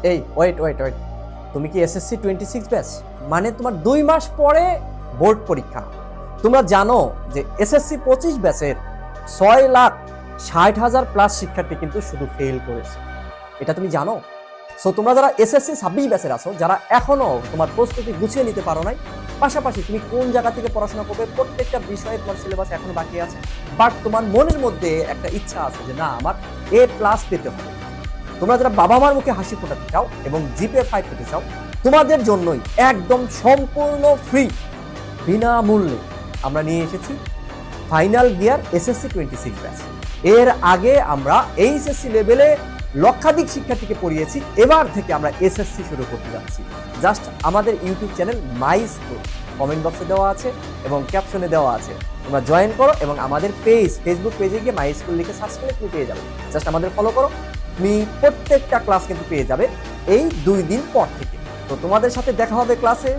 এই wait wait wait, তুমি কি এসএসসি 26 ব্যাচ? মানে তোমার 2 মাস পরে বোর্ড পরীক্ষা। তোমরা জানো যে এসএসসি 25 ব্যাচের 6,60,000 প্লাস শিক্ষার্থী কিন্তু শুধু ফেল করেছে। এটা তুমি জানো? সো তোমরা যারা এসএসসি 26 ব্যাচের আছো, যারা এখনো তোমার প্রস্তুতি গুছিয়ে নিতে পারো নাই, পাশাপাশি তুমি কোন জায়গা থেকে পড়াশোনা করবে, প্রত্যেকটা বিষয়ে তোমার সিলেবাস এখনো বাকি আছে, বাট তোমার মনের মধ্যে একটা ইচ্ছা আছে যে না, আমার এ প্লাস পেতে হবে। তোমরা যারা বাবা মার মুখে হাসি ফোটাতে চাও এবং জিপিএ 5 পেতে চাও, তোমাদের জন্যই একদম সম্পূর্ণ ফ্রি, বিনামূল্যে আমরা নিয়ে এসেছি ফাইনাল গিয়ার এসএসসি 26 ব্যাচ। এর আগে আমরা এইচএসসি লেভেলে লক্ষাধিক শিক্ষার্থীকে পড়িয়েছি, এবার থেকে আমরা এসএসসি শুরু করতে যাচ্ছি। জাস্ট আমাদের YouTube channel my school comment বক্সে দেওয়া আছে এবং ক্যাপশনে দেওয়া আছে, তোমরা জয়েন করো এবং আমাদের পেজ, ফেসবুক পেজে গিয়ে মাই স্কুল লিখে সার্চ করে তুমি পেয়ে যাবে। জাস্ট আমাদের ফলো করো, তুমি প্রত্যেকটা ক্লাস কিন্তু পেয়ে যাবে এই 2 দিন পর থেকে। তো তোমাদের সাথে দেখা হবে ক্লাসে।